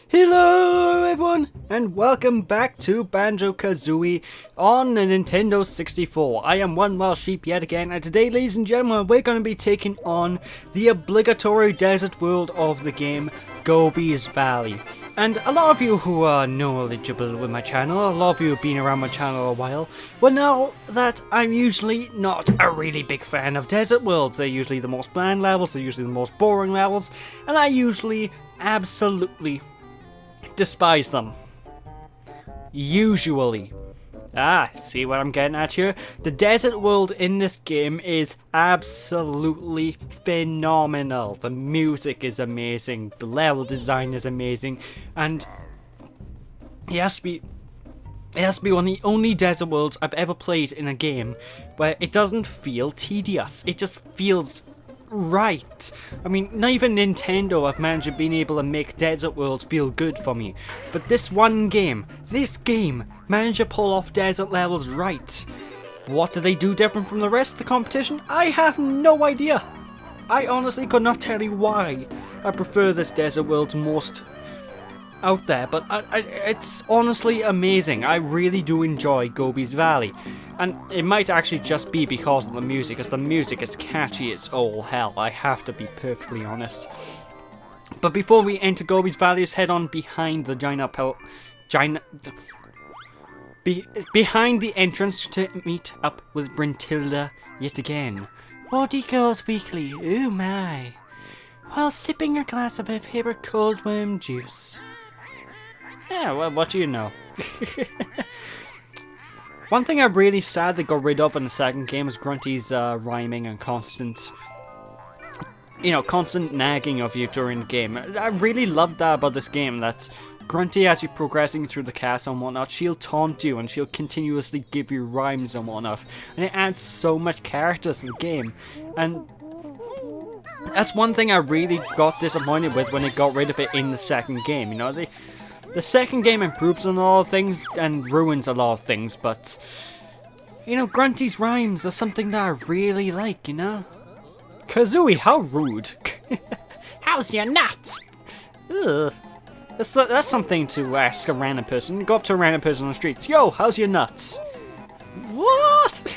Hello everyone, and welcome back to Banjo-Kazooie on the Nintendo 64. I am One Wild Sheep yet again, and today, ladies and gentlemen, we're going to be taking on the obligatory desert world of the game, Gobi's Valley. And a lot of you who are knowledgeable with my channel, a lot of you have been around my channel a while, will know that I'm usually not a really big fan of desert worlds. They're usually the most bland levels, they're usually the most boring levels, and I usually absolutely despise them. Usually. See what I'm getting at here? The desert world in this game is absolutely phenomenal. The music is amazing, the level design is amazing, and it has to be one of the only desert worlds I've ever played in a game where it doesn't feel tedious. It just feels right. I mean, not even Nintendo have managed to be able to make desert worlds feel good for me. But this game managed to pull off desert levels right. What do they do different from the rest of the competition? I have no idea. I honestly could not tell you why I prefer this desert world to most out there, but it's honestly amazing. I really do enjoy Gobi's Valley. And it might actually just be because of the music, as the music is catchy as all hell, I have to be perfectly honest. But before we enter Gobi's Valley, let's head on behind the behind the entrance to meet up with Brintilda yet again. Audie Girls Weekly, oh my. While sipping a glass of her favourite cold worm juice. Yeah, well, what do you know? One thing I'm really sad they got rid of in the second game is Grunty's rhyming and constant nagging of you during the game. I really loved that about this game, that Grunty, as you're progressing through the castle and whatnot, she'll taunt you and she'll continuously give you rhymes and whatnot. And it adds so much character to the game. And that's one thing I really got disappointed with when they got rid of it in the second game. You know, the second game improves on a lot of things and ruins a lot of things, but, you know, Grunty's rhymes are something that I really like, you know? Kazooie, how rude. How's your nuts? Ugh. That's something to ask a random person. Go up to a random person on the streets. Yo, how's your nuts? What?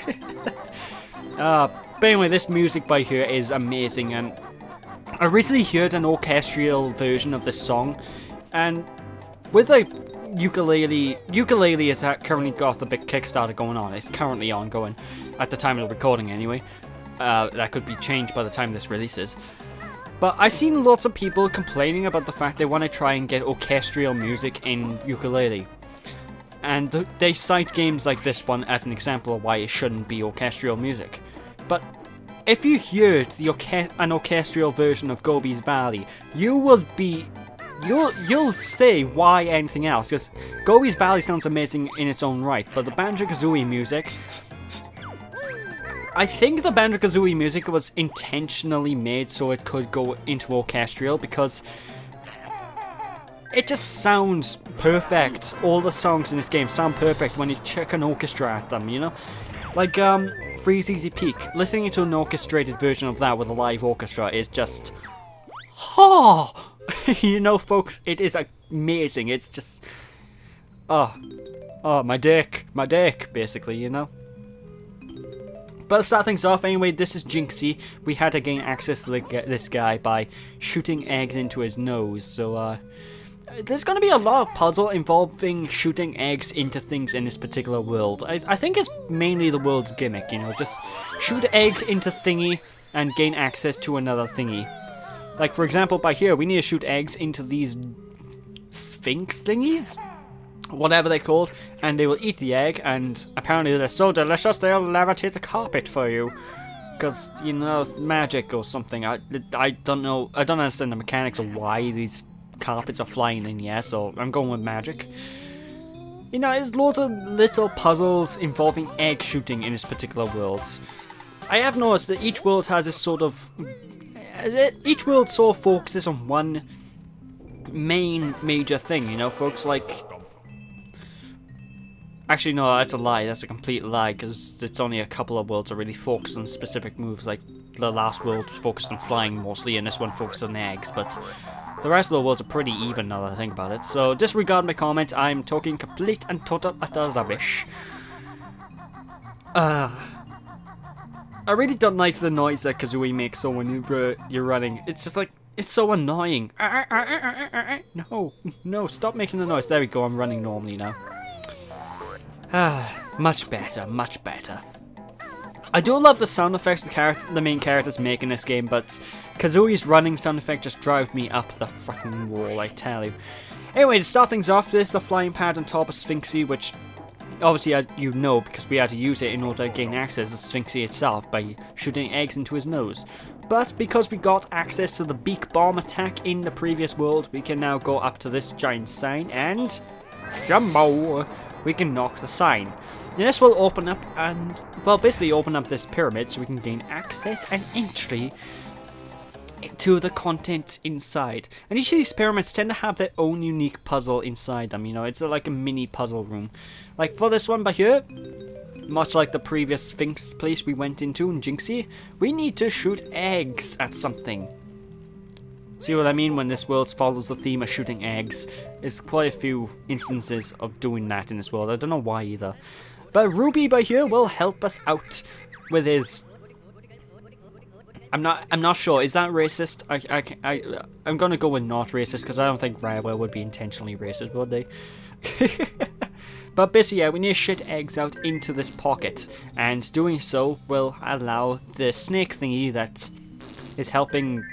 But anyway, this music by here is amazing, and I recently heard an orchestral version of this song, and with a ukulele has currently got the big Kickstarter going on. It's currently ongoing, at the time of the recording anyway. That could be changed by the time this releases. But I've seen lots of people complaining about the fact they want to try and get orchestral music in ukulele. And they cite games like this one as an example of why it shouldn't be orchestral music. But if you heard an orchestral version of Gobi's Valley, you'll say why anything else, because Gobi's Valley sounds amazing in its own right, but the Banjo-Kazooie music, I think the Banjo-Kazooie music was intentionally made so it could go into orchestral, because it just sounds perfect. All the songs in this game sound perfect when you check an orchestra at them, you know? Like, Freeze Easy Peak. Listening to an orchestrated version of that with a live orchestra is just... You know, folks, it is amazing. It's just... my dick, basically, you know? But to start things off, anyway, this is Jinxie. We had to gain access to this guy by shooting eggs into his nose, so, there's going to be a lot of puzzle involving shooting eggs into things in this particular world. I think it's mainly the world's gimmick, you know, just shoot an egg into thingy and gain access to another thingy. Like, for example, by here, we need to shoot eggs into these sphinx thingies? Whatever they're called, and they will eat the egg, and apparently they're so delicious they'll levitate the carpet for you. Because, you know, it's magic or something. I don't know, I don't understand the mechanics of why these carpets are flying in here, so I'm going with magic. You know, there's loads of little puzzles involving egg shooting in this particular world. I have noticed that each world has this sort of... Each world sort of focuses on one main major thing, you know, folks, like... Actually, no, that's a lie. That's a complete lie, because it's only a couple of worlds that really focus on specific moves. Like, the last world focused on flying mostly, and this one focused on eggs, but The rest of the worlds are pretty even now that I think about it. So disregard my comment, I'm talking complete and total utter rubbish. I really don't like the noise that Kazooie makes so when you're running. It's just like, it's so annoying. No, stop making the noise. There we go, I'm running normally now. Much better, much better. I do love the sound effects the main characters make in this game, but Kazooie's running sound effect just drives me up the fucking wall, I tell you. Anyway, to start things off, there's the flying pad on top of Sphinxie, which obviously, as you know, because we had to use it in order to gain access to Sphinxie itself by shooting eggs into his nose. But because we got access to the beak bomb attack in the previous world, we can now go up to this giant sign and... Jumbo! We can knock the sign. And this will open up and, well, basically open up this pyramid so we can gain access and entry to the content inside. And each of these pyramids tend to have their own unique puzzle inside them, you know, it's like a mini puzzle room. Like for this one by here, much like the previous Sphinx place we went into in Jinxie, we need to shoot eggs at something. See what I mean when this world follows the theme of shooting eggs? There's quite a few instances of doing that in this world. I don't know why either. But Ruby by here will help us out with his... I'm not sure. Is that racist? I'm gonna go with not racist because I don't think Rareware would be intentionally racist, would they? But basically, yeah, we need to shit eggs out into this pocket, and doing so will allow the snake thingy that is helping,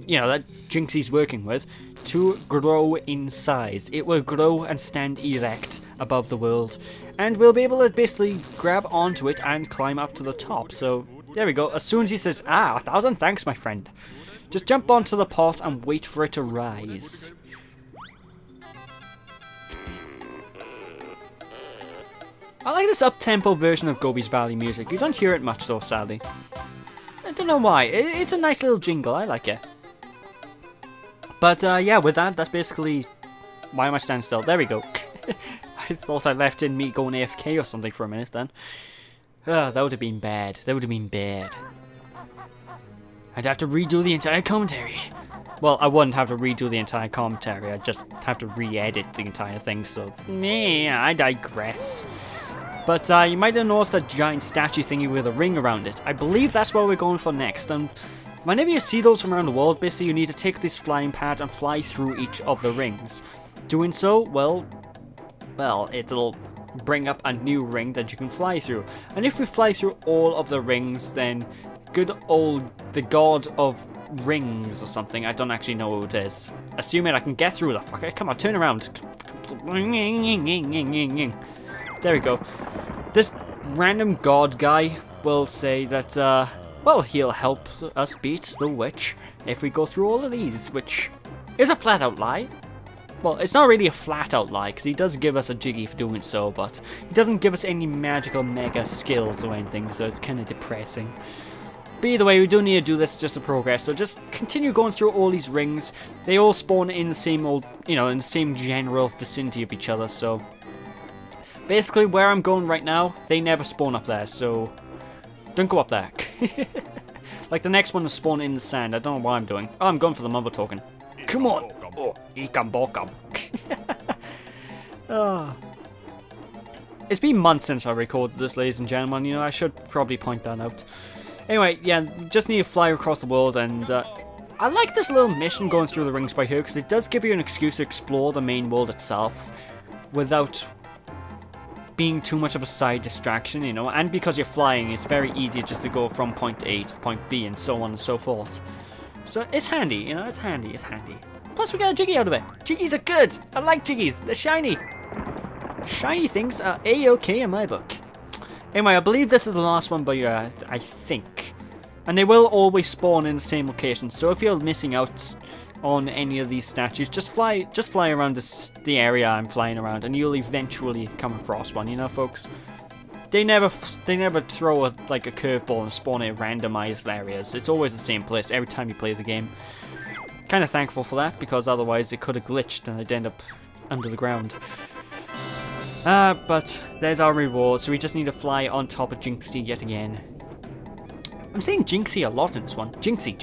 you know, that Jinxie's working with, to grow in size. It will grow and stand erect above the world, and we'll be able to basically grab onto it and climb up to the top. So there we go. As soon as he says, 1,000 thanks, my friend, just jump onto the pot and wait for it to rise. I like this up-tempo version of Gobi's Valley music. You don't hear it much though, sadly. I don't know why. It's a nice little jingle. I like it. But yeah, with that, that's basically... Why am I standing still? There we go. I thought I left in me going AFK or something for a minute then. That would have been bad. That would have been bad. I'd have to redo the entire commentary. Well, I wouldn't have to redo the entire commentary. I'd just have to re-edit the entire thing, so... I digress. But you might have noticed that giant statue thingy with a ring around it. I believe that's what we're going for next, and... Whenever you see those from around the world, basically you need to take this flying pad and fly through each of the rings. Doing so, well, it'll bring up a new ring that you can fly through. And if we fly through all of the rings, then good old, the god of rings or something, I don't actually know who it is. Assuming I can get through the fucker, come on, turn around. There we go. This random god guy will say that, well, he'll help us beat the witch if we go through all of these, which is a flat-out lie. Well, it's not really a flat-out lie, because he does give us a jiggy for doing so, but he doesn't give us any magical mega skills or anything, so it's kind of depressing. But either way, we do need to do this just to progress, so just continue going through all these rings. They all spawn in the same old, you know, in the same general vicinity of each other, so... Basically, where I'm going right now, they never spawn up there, so... Don't go up there. Like the next one is spawning in the sand. I don't know what I'm doing. Oh, I'm going for the mumble token. Come on. Oh, ikam bokam. Oh. It's been months since I recorded this, ladies and gentlemen. You know, I should probably point that out. Anyway, yeah, just need to fly across the world, and I like this little mission going through the rings by here because it does give you an excuse to explore the main world itself without being too much of a side distraction, you know, and because you're flying, it's very easy just to go from point A to point B and so on and so forth. So it's handy, you know, it's handy. Plus we got a Jiggy out of it. Jiggies are good. I like Jiggies. They're shiny. Shiny things are A-okay in my book. Anyway, I believe this is the last one, but I think. And they will always spawn in the same location, so if you're missing out on any of these statues, just fly around the area I'm flying around, and you'll eventually come across one. You know, folks. They never throw a curveball and spawn in randomized areas. It's always the same place every time you play the game. Kind of thankful for that, because otherwise it could have glitched and I'd end up under the ground. But there's our reward. So we just need to fly on top of Jinxie yet again. I'm saying Jinxie a lot in this one. Jinxie.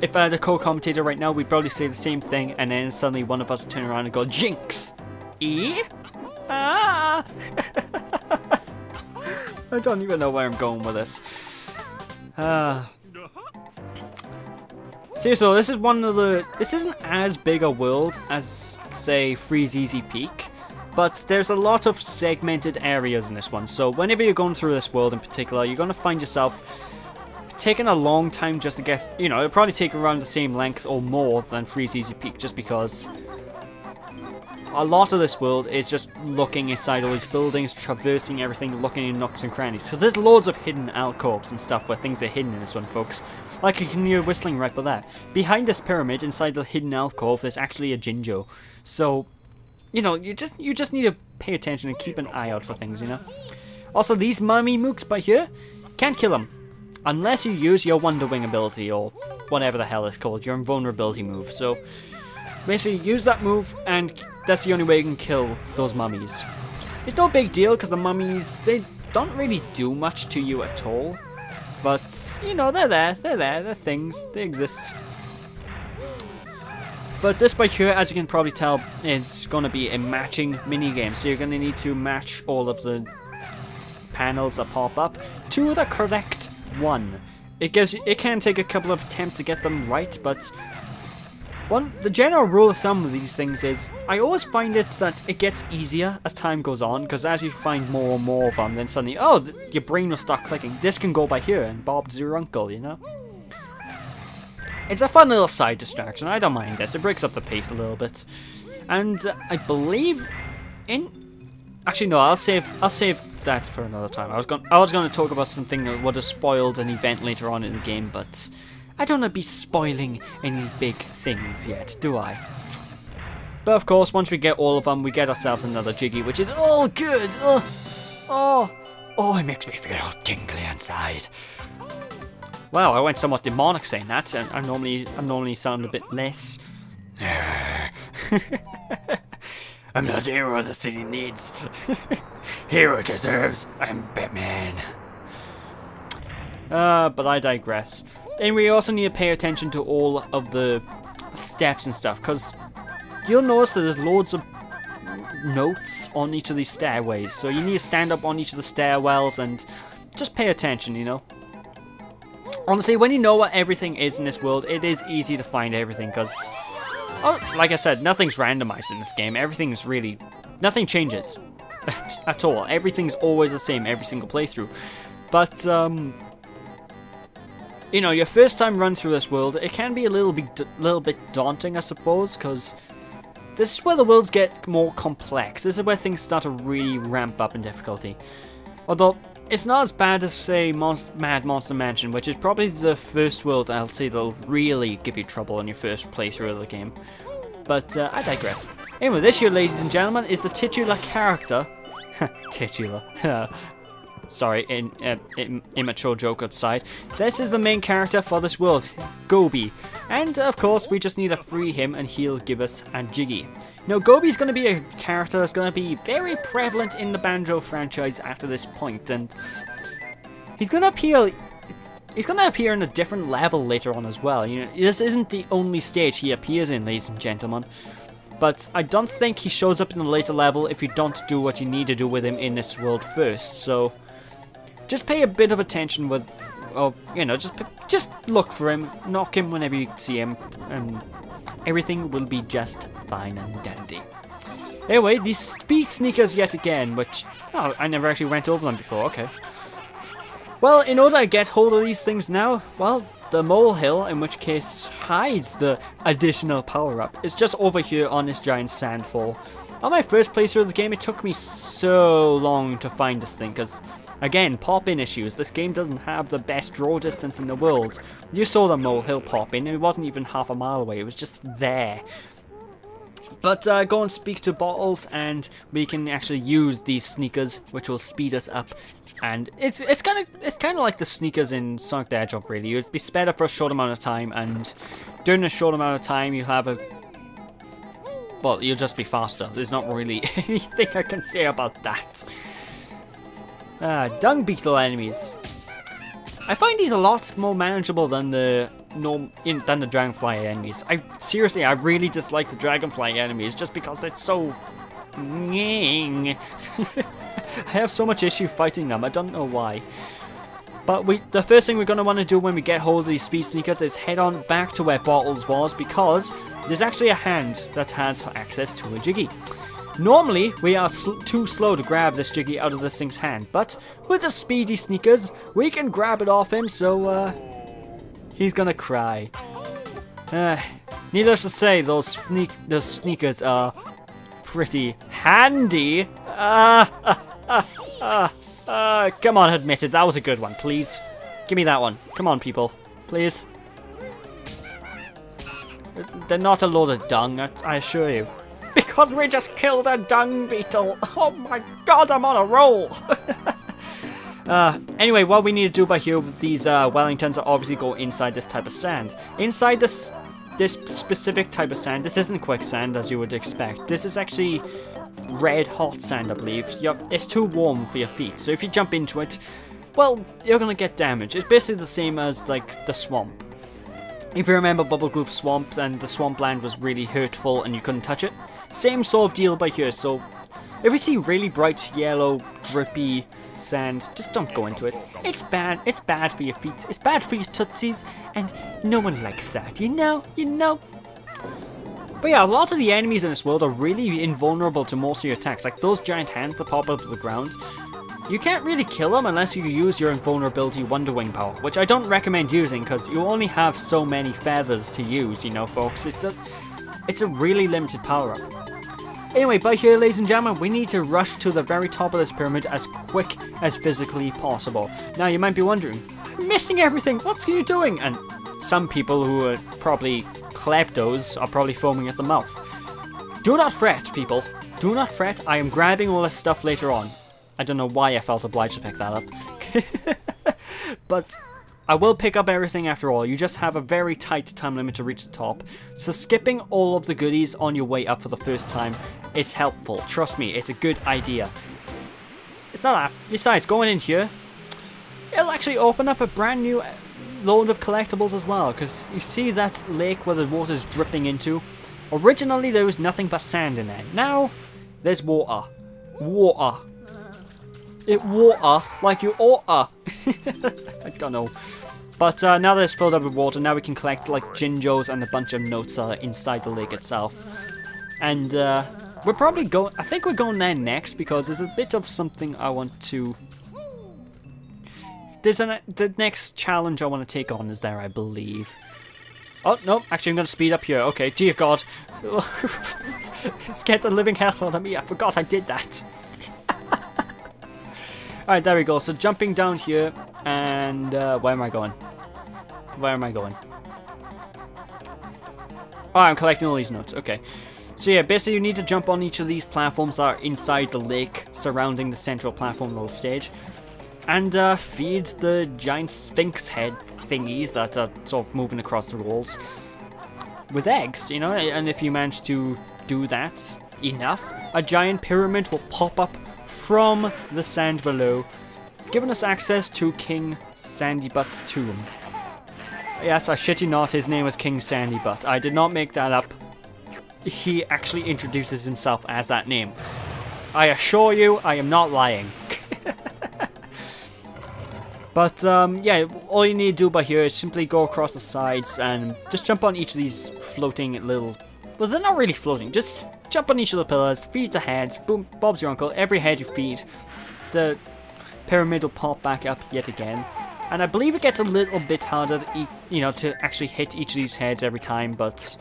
if I had a co-commentator right now, we'd probably say the same thing, and then suddenly one of us would turn around and go, Jinx! Ah! I don't even know where I'm going with this. Seriously, this is this isn't as big a world as, say, Freeze Easy Peak, but there's a lot of segmented areas in this one, so whenever you're going through this world in particular, you're going to find yourself taking a long time just to get, you know, it'll probably take around the same length or more than Freeze Easy Peak, just because a lot of this world is just looking inside all these buildings, traversing everything, looking in nooks and crannies. Because there's loads of hidden alcoves and stuff where things are hidden in this one, folks. Like you can hear whistling right by there. Behind this pyramid, inside the hidden alcove, there's actually a Jinjo. So, you know, you just need to pay attention and keep an eye out for things, you know. Also, these mummy mooks by here, can't kill them. Unless you use your Wonder Wing ability, or whatever the hell it's called, your invulnerability move. So, basically, use that move, and that's the only way you can kill those mummies. It's no big deal, because the mummies, they don't really do much to you at all. But, you know, they're there, they're things, they exist. But this by here, as you can probably tell, is going to be a matching minigame. So you're going to need to match all of the panels that pop up to the correct one. It can take a couple of attempts to get them right, but the general rule of thumb of these things is, I always find it that it gets easier as time goes on, because as you find more and more of them, then suddenly, oh, your brain will start clicking. This can go by here, and Bob's your uncle, you know? It's a fun little side distraction. I don't mind this. It breaks up the pace a little bit. And I believe actually, no, I'll save that for another time. I was going to talk about something that would have spoiled an event later on in the game, but I don't want to be spoiling any big things yet, do I? But of course, once we get all of them, we get ourselves another Jiggy, which is all good. Oh, it makes me feel tingly inside. Wow, I went somewhat demonic saying that, and I normally sound a bit less. I'm not the hero the city needs. Hero deserves. I'm Batman. But I digress. And we also need to pay attention to all of the steps and stuff, because you'll notice that there's loads of notes on each of these stairways, so you need to stand up on each of the stairwells and just pay attention, you know. Honestly, when you know what everything is in this world, it is easy to find everything, because, like I said, nothing's randomized in this game. Nothing changes at all. Everything's always the same every single playthrough. But, you know, your first time run through this world, it can be a little bit daunting, I suppose, because this is where the worlds get more complex. This is where things start to really ramp up in difficulty. Although, it's not as bad as, say, Mad Monster Mansion, which is probably the first world I'll say that'll really give you trouble on your first playthrough of the game. But, I digress. Anyway, this here, ladies and gentlemen, is the titular character. Titular. Sorry, immature joke outside. This is the main character for this world, Gobi. And, of course, we just need to free him and he'll give us a Jiggy. Now, Gobi's going to be a character that's going to be very prevalent in the Banjo franchise after this point, and he's going to appear in a different level later on as well. You know, this isn't the only stage he appears in, ladies and gentlemen. But I don't think he shows up in the later level if you don't do what you need to do with him in this world first. So just pay a bit of attention with, you know, just look for him, knock him whenever you see him, and everything will be just fine and dandy. Anyway, these speed sneakers yet again, which, oh, I never actually went over them before, okay. Well, in order to get hold of these things now, well, the molehill, in which case hides the additional power-up, is just over here on this giant sandfall. On my first playthrough of the game, it took me so long to find this thing, because, again, pop-in issues. This game doesn't have the best draw distance in the world. You saw the molehill pop-in, and it wasn't even half a mile away, it was just there. But go and speak to Bottles, and we can actually use these sneakers, which will speed us up. And it's kind of like the sneakers in Sonic the Hedgehog, really. You'll be sped up for a short amount of time, and during a short amount of time, you'll have well, you'll just be faster. There's not really anything I can say about that. Dung beetle enemies. I find these a lot more manageable than the than the Dragonfly enemies. Seriously, I really dislike the Dragonfly enemies just because it's so... I have so much issue fighting them, I don't know why. But the first thing we're going to want to do when we get hold of these Speed Sneakers is head on back to where Bottles was, because there's actually a hand that has access to a Jiggy. Normally, we are too slow to grab this Jiggy out of this thing's hand, but with the Speedy Sneakers, we can grab it off him, so he's gonna cry. Needless to say, those sneakers are pretty handy. Come on, admit it. That was a good one, please. Give me that one. Come on, people. Please. They're not a load of dung, I assure you. Because we just killed a dung beetle. Oh my god, I'm on a roll. Anyway, what we need to do by here with these Wellingtons are obviously go inside this type of sand. Inside this specific type of sand, this isn't quicksand as you would expect. This is actually red hot sand, I believe. It's too warm for your feet, so if you jump into it, well, you're gonna get damaged. It's basically the same as like the swamp. If you remember Bubble Group Swamp, and the swampland was really hurtful and you couldn't touch it, same sort of deal by here. So if you see really bright yellow drippy sand, just don't go into it. It's bad. It's bad for your feet. It's bad for your tootsies, and no one likes that. You know. But yeah, a lot of the enemies in this world are really invulnerable to most of your attacks. Like those giant hands that pop up to the ground. You can't really kill them unless you use your invulnerability Wonder Wing power, which I don't recommend using because you only have so many feathers to use, you know, folks. It's a really limited power up. Anyway, by here, ladies and gentlemen, we need to rush to the very top of this pyramid as quick as physically possible. Now, you might be wondering, I'm missing everything, what's you doing? And some people who are probably kleptos are probably foaming at the mouth. Do not fret, people. Do not fret, I am grabbing all this stuff later on. I don't know why I felt obliged to pick that up. But I will pick up everything after all. You just have a very tight time limit to reach the top. So skipping all of the goodies on your way up for the first time is helpful. Trust me, it's a good idea. It's not that. Besides, going in here, it'll actually open up a brand new load of collectibles as well. Because you see that lake where the water's dripping into? Originally, there was nothing but sand in there. Now, there's water. Water. Water like you oughta. I don't know. But now that it's filled up with water, now we can collect like Jinjos and a bunch of notes inside the lake itself. And we're probably going... I think we're going there next because there's a bit of something I want to... The next challenge I want to take on is there, I believe. Oh, no. Actually, I'm going to speed up here. Okay, dear God. It scared the living hell out of me. I forgot I did that. Alright, there we go. So jumping down here, and where am I going? Where am I going? Oh, I'm collecting all these notes. Okay. So yeah, basically you need to jump on each of these platforms that are inside the lake surrounding the central platform little stage. And feed the giant sphinx head thingies that are sort of moving across the walls with eggs, you know? And if you manage to do that enough, a giant pyramid will pop up from the sand below, giving us access to King Sandybutt's tomb. Yes, I shit you not, his name was King Sandybutt. I did not make that up. He actually introduces himself as that name. I assure you, I am not lying. But, yeah, all you need to do by here is simply go across the sides and just jump on each of these floating little... Well, they're not really floating, just jump on each of the pillars, feed the heads, boom, Bob's your uncle. Every head you feed, the pyramid will pop back up yet again. And I believe it gets a little bit harder to eat, you know, to actually hit each of these heads every time, but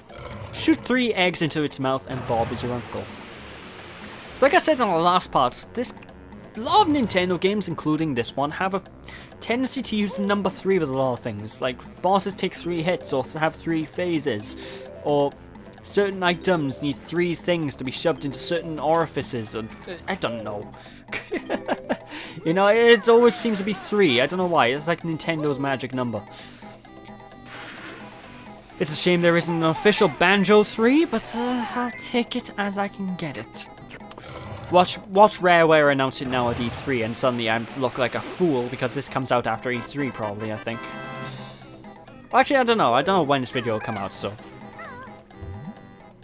shoot 3 eggs into its mouth and Bob is your uncle. So like I said in the last parts, a lot of Nintendo games, including this one, have a tendency to use the number 3 with a lot of things. Like, bosses take 3 hits or have 3 phases, or certain items need 3 things to be shoved into certain orifices, or I don't know. You know, it always seems to be 3. I don't know why. It's like Nintendo's magic number. It's a shame there isn't an official Banjo 3, but I'll take it as I can get it. Watch Rareware announce it now at E3, and suddenly I look like a fool because this comes out after E3 probably, I think. Actually, I don't know. I don't know when this video will come out, so.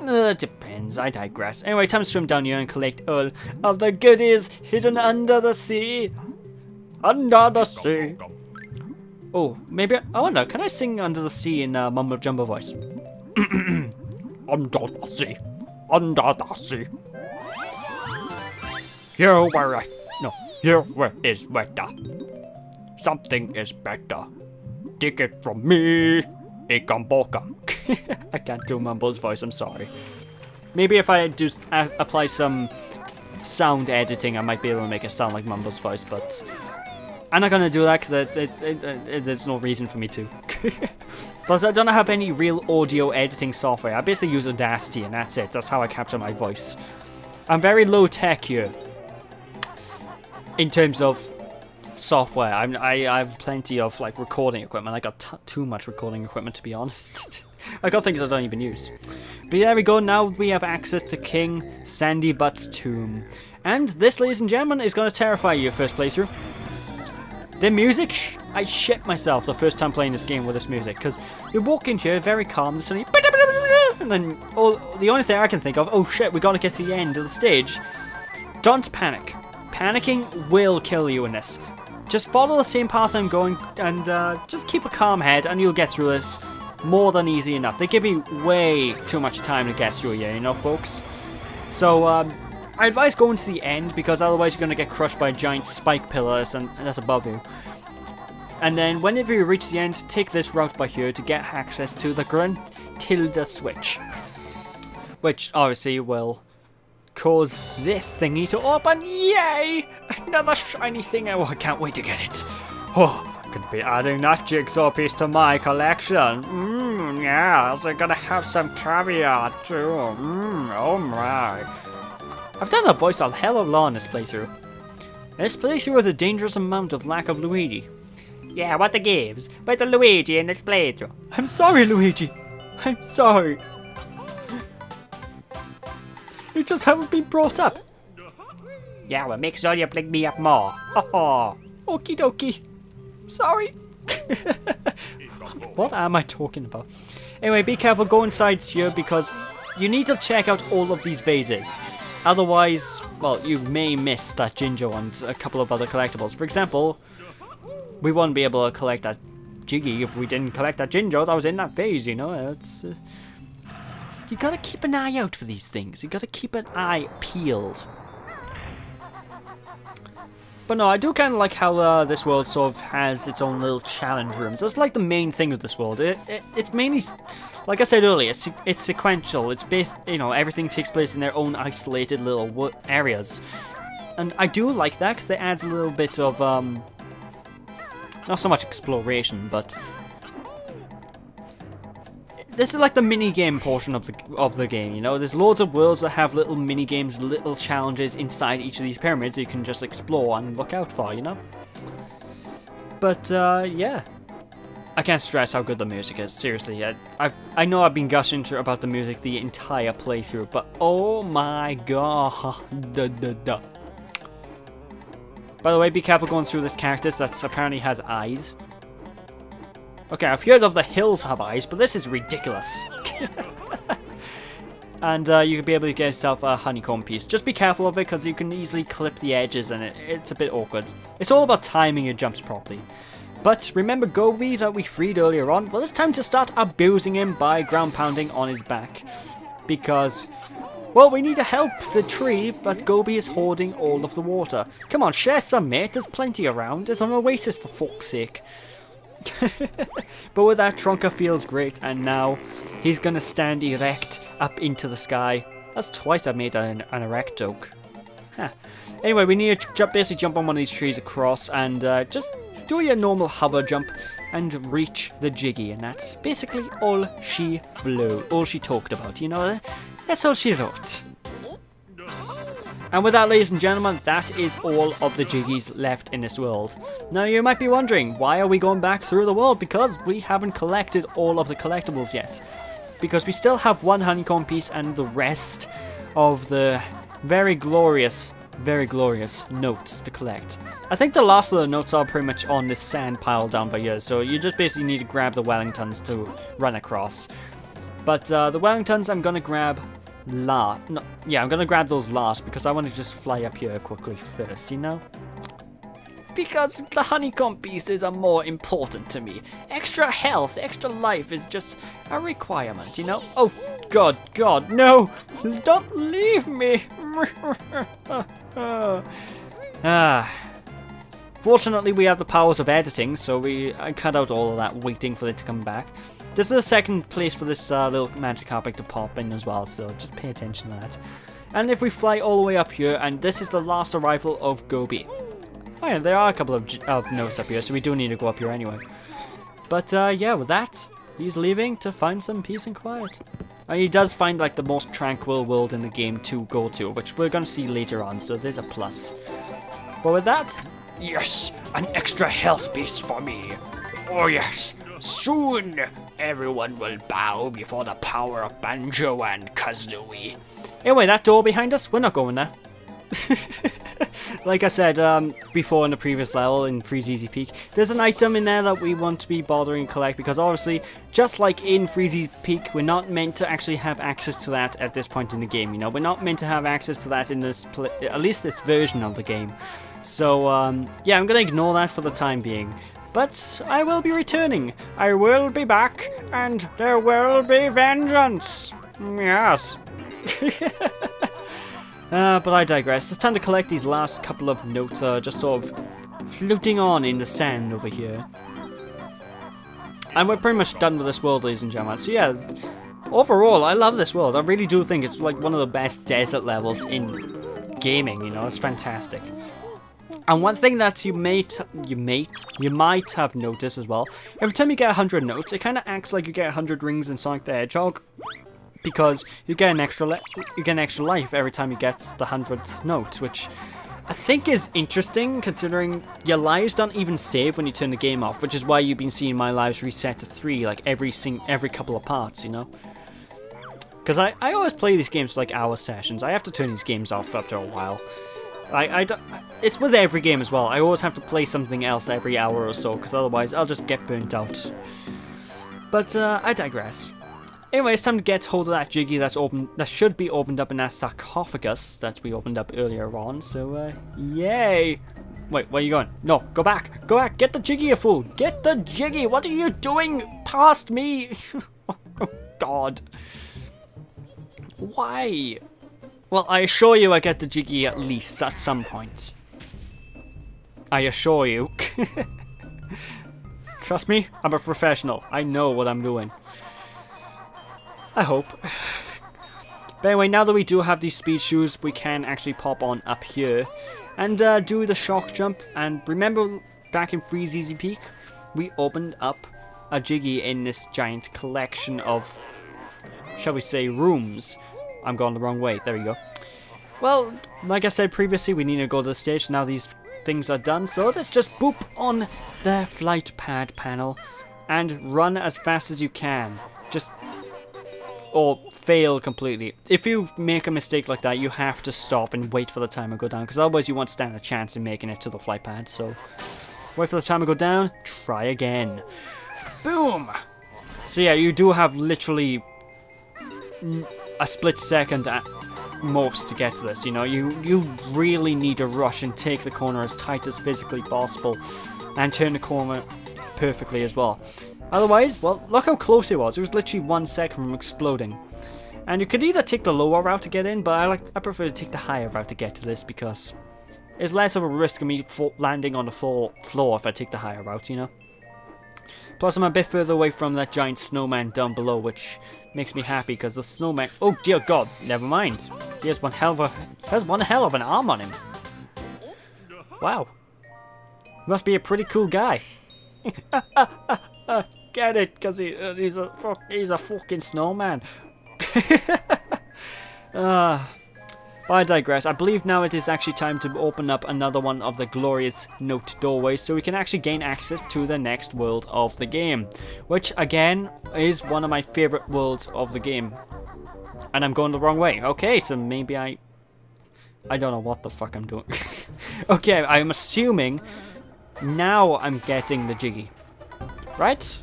It depends. I digress. Anyway, time to swim down here and collect all of the goodies hidden under the sea. Under the sea. Oh, maybe. I wonder, can I sing Under the Sea in Mumbo Jumbo voice? Under the sea. Under the sea. Here where here where is better. Something is better. Take it from me. Ikamboka. I can't do Mumbo's voice, I'm sorry. Maybe if I do apply some sound editing, I might be able to make it sound like Mumbo's voice, but I'm not gonna do that because there's no reason for me to. Plus, I don't have any real audio editing software. I basically use Audacity, and that's it. That's how I capture my voice. I'm very low tech here in terms of software. I have plenty of like recording equipment. I got too much recording equipment, to be honest. I got things I don't even use. But there we go. Now we have access to King Sandybutt's tomb, and this, ladies and gentlemen, is going to terrify you first playthrough. The music, I shit myself the first time playing this game with this music, because you walk in here very calm, and suddenly, and then the only thing I can think of, oh shit, we got to get to the end of the stage. Don't panic. Panicking will kill you in this. Just follow the same path I'm going, and just keep a calm head, and you'll get through this more than easy enough. They give you way too much time to get through here, you know, folks. So, I advise going to the end, because otherwise you're going to get crushed by giant spike pillars, and that's above you. And then, whenever you reach the end, take this route by here to get access to the Gruntilda switch. Which, obviously, will cause this thingy to open. Yay! Another shiny thing. Oh, I can't wait to get it. Oh, I could be adding that jigsaw piece to my collection. Yeah, so I'm gonna have some caviar too. Oh my. I've done that voice a hell of a lot in this playthrough. This playthrough has a dangerous amount of lack of Luigi. Yeah, what the gives? Where's the Luigi in this playthrough? I'm sorry, Luigi. I'm sorry. You just haven't been brought up. Yeah, well, make sure you bring me up more. Oh, okie dokie. Sorry. What am I talking about? Anyway, be careful. Go inside here because you need to check out all of these vases. Otherwise, well, you may miss that Jinjo and a couple of other collectibles. For example, we wouldn't be able to collect that Jiggy if we didn't collect that Jinjo that was in that vase, you know? It's... you gotta keep an eye out for these things. You gotta keep an eye peeled. But no, I do kind of like how this world sort of has its own little challenge rooms. That's like the main thing of this world. It's mainly, like I said earlier, it's sequential. It's based, you know, everything takes place in their own isolated little areas. And I do like that because it adds a little bit of, not so much exploration, but this is like the mini-game portion of the game, you know? There's loads of worlds that have little mini-games, little challenges inside each of these pyramids you can just explore and look out for, you know? But, yeah. I can't stress how good the music is, seriously. I know I've been gushing about the music the entire playthrough, but oh my god. By the way, be careful going through this cactus that apparently has eyes. Okay, I've heard of the hills have eyes, but this is ridiculous. And you could be able to get yourself a honeycomb piece. Just be careful of it, because you can easily clip the edges, and it's a bit awkward. It's all about timing your jumps properly. But remember Gobi that we freed earlier on? Well, it's time to start abusing him by ground pounding on his back. Because, well, we need to help the tree, but Gobi is hoarding all of the water. Come on, share some, mate. There's plenty around. There's an oasis, for fuck's sake. But with that, Trunka feels great, and now he's gonna stand erect up into the sky. That's twice I've made an erect joke. Huh. Anyway, we need to basically jump on one of these trees across and just do your normal hover jump and reach the Jiggy, and that's basically all she talked about, you know? That's all she wrote. And with that, ladies and gentlemen, that is all of the Jiggies left in this world. Now, you might be wondering, why are we going back through the world? Because we haven't collected all of the collectibles yet. Because we still have one honeycomb piece and the rest of the very glorious very glorious notes to collect. I think the last of the notes are pretty much on this sand pile down by here, so you just basically need to grab the Wellingtons to run across. But the Wellingtons I'm gonna grab last. No, yeah, I'm gonna grab those last because I want to just fly up here quickly first, you know? Because the honeycomb pieces are more important to me. Extra health, extra life is just a requirement, you know? Oh, God, no! Don't leave me! Fortunately, we have the powers of editing, so I cut out all of that waiting for it to come back. This is the second place for this little Magikarp to pop in as well, so just pay attention to that. And if we fly all the way up here, and this is the last arrival of Gobi. Oh yeah, there are a couple of notes up here, so we do need to go up here anyway. But yeah, with that, he's leaving to find some peace and quiet. And he does find like the most tranquil world in the game to go to, which we're going to see later on, so there's a plus. But with that, yes, an extra health piece for me. Oh yes, soon everyone will bow before the power of Banjo and Kazooie. Anyway, that door behind us, we're not going there. Like I said before in the previous level in Freezeezy Peak, there's an item in there that we want to be bothering and collect because obviously, just like in Freezeezy Peak, we're not meant to actually have access to that at this point in the game, you know? We're not meant to have access to that in this, at least this version of the game. So, yeah, I'm gonna ignore that for the time being. But I will be returning. I will be back, and there will be vengeance. Yes. But I digress. It's time to collect these last couple of notes, just sort of floating on in the sand over here. And we're pretty much done with this world, ladies and gentlemen. So yeah, overall, I love this world. I really do think it's like one of the best desert levels in gaming, you know, it's fantastic. And one thing that you might have noticed as well, every time you get 100 notes, it kind of acts like you get 100 rings in Sonic the Hedgehog. Because you get an extra life every time you get the 100th note, which I think is interesting considering your lives don't even save when you turn the game off, which is why you've been seeing my lives reset to 3 like every couple of parts, you know. Because I always play these games for like hour sessions. I have to turn these games off after a while. It's with every game as well. I always have to play something else every hour or so, because otherwise I'll just get burnt out. But I digress. Anyway, it's time to get hold of that Jiggy that should be opened up in that sarcophagus that we opened up earlier on. So, yay! Wait, where are you going? No, go back! Go back! Get the Jiggy, you fool! Get the Jiggy! What are you doing past me? Oh, God. Why? Well, I assure you I get the Jiggy at least at some point. I assure you. Trust me, I'm a professional. I know what I'm doing. I hope. But anyway, now that we do have these speed shoes, we can actually pop on up here and do the shock jump. And remember back in Freezeezy Peak, we opened up a Jiggy in this giant collection of, shall we say, rooms. I'm going the wrong way. There we go. Well, like I said previously, we need to go to the stage. Now these things are done, so let's just boop on the flight pad panel and run as fast as you can. Just... or fail completely. If you make a mistake like that, you have to stop and wait for the timer to go down, because otherwise you won't stand a chance in making it to the flight pad. So, wait for the timer to go down, try again. Boom! So yeah, you do have literally a split second at most to get to this, you know. You really need to rush and take the corner as tight as physically possible and turn the corner perfectly as well. Otherwise, well, look how close it was. It was literally 1 second from exploding. And you could either take the lower route to get in, but I prefer to take the higher route to get to this because it's less of a risk of me landing on the floor if I take the higher route, you know. Plus, I'm a bit further away from that giant snowman down below, which makes me happy because the snowman... oh dear God, never mind. He has one hell of an arm on him. Wow. Must be a pretty cool guy. Get it? Because he's a fucking snowman. But I digress. I believe now it is actually time to open up another one of the glorious note doorways so we can actually gain access to the next world of the game. Which, again, is one of my favorite worlds of the game. And I'm going the wrong way. Okay, so maybe I I don't know what the fuck I'm doing. Okay, I'm assuming now I'm getting the Jiggy. Right?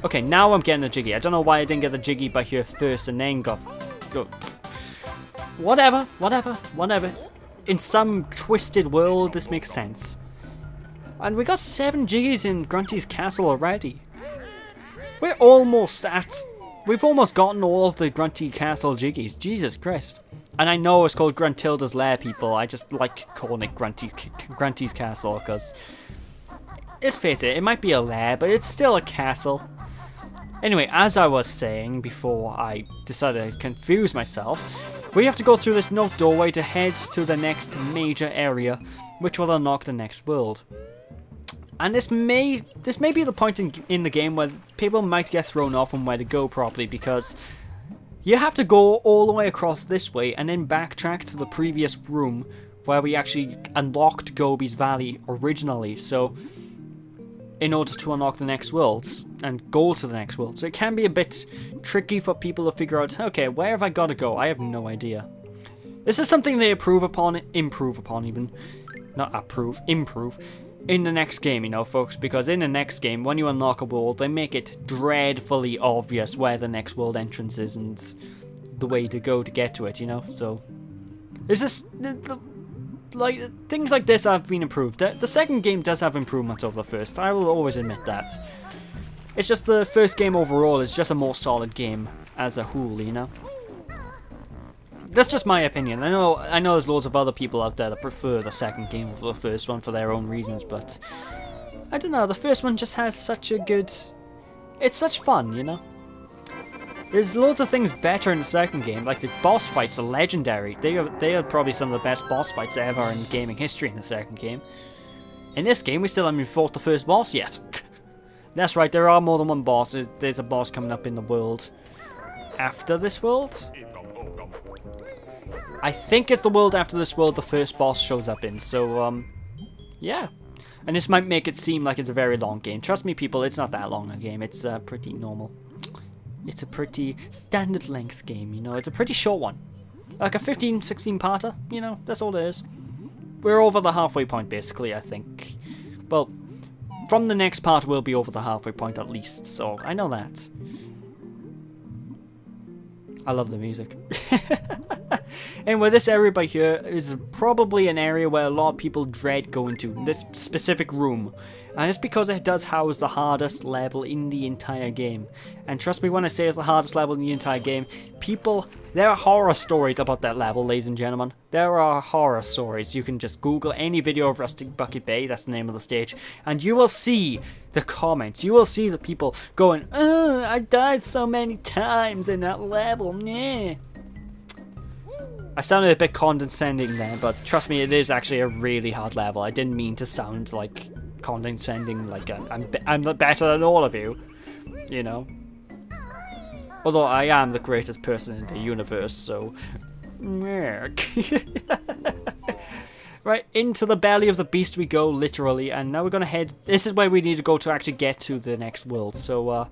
Okay, now I'm getting the Jiggy. I don't know why I didn't get the Jiggy by here first and then got... Whatever. In some twisted world, this makes sense. And we got 7 Jiggies in Grunty's castle already. We're almost at... We've almost gotten all of the Grunty Castle Jiggies. Jesus Christ. And I know it's called Gruntilda's Lair, people. I just like calling it Grunty's Castle, because... Let's face it, it might be a lair, but it's still a castle. Anyway, as I was saying before I decided to confuse myself, we have to go through this note doorway to head to the next major area, which will unlock the next world. And this may be the point in the game where people might get thrown off on where to go properly, because you have to go all the way across this way and then backtrack to the previous room where we actually unlocked Gobi's Valley originally. So, in order to unlock the next worlds and go to the next world. So it can be a bit tricky for people to figure out, okay, where have I got to go? I have no idea. This is something they improve upon in the next game, you know, folks, because in the next game, when you unlock a world, they make it dreadfully obvious where the next world entrance is and the way to go to get to it, you know, so there's this... Like, things like this have been improved. The second game does have improvements over the first. I will always admit that. It's just the first game overall is just a more solid game as a whole, you know? That's just my opinion. I know there's loads of other people out there that prefer the second game over the first one for their own reasons, but... I don't know, the first one just has such a good... It's such fun, you know? There's loads of things better in the second game, like the boss fights are legendary. They are probably some of the best boss fights ever in gaming history in the second game. In this game, we still haven't fought the first boss yet. That's right, there are more than one boss. There's a boss coming up in the world after this world. I think it's the world after this world the first boss shows up in, so, yeah. And this might make it seem like it's a very long game. Trust me, people, it's not that long a game. It's pretty normal. It's a pretty standard length game, you know. It's a pretty short one. Like a 15-16 parter, you know, that's all it is. We're over the halfway point, basically, I think. Well, from the next part we'll be over the halfway point at least, so I know that. I love the music. Anyway, this area by here is probably an area where a lot of people dread going to. This specific room. And it's because it does house the hardest level in the entire game. And trust me when I say it's the hardest level in the entire game, people, there are horror stories about that level, ladies and gentlemen. There are horror stories. You can just Google any video of Rustic Bucket Bay, that's the name of the stage, and you will see the comments. You will see the people going, "Oh, I died so many times in that level, yeah." I sounded a bit condescending there, but trust me, it is actually a really hard level. I didn't mean to sound like condescending, like I'm better than all of you, you know. Although I am the greatest person in the universe, so... Right, into the belly of the beast we go, literally, and now we're gonna head... This is where we need to go to actually get to the next world, so,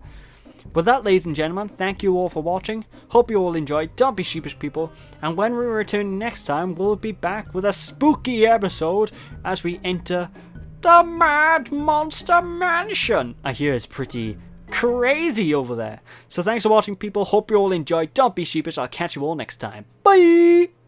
with that, ladies and gentlemen, thank you all for watching. Hope you all enjoyed. Don't be sheepish, people. And when we return next time, we'll be back with a spooky episode as we enter the Mad Monster Mansion. I hear it's pretty crazy over there. So thanks for watching, people. Hope you all enjoyed. Don't be sheepish. I'll catch you all next time. Bye!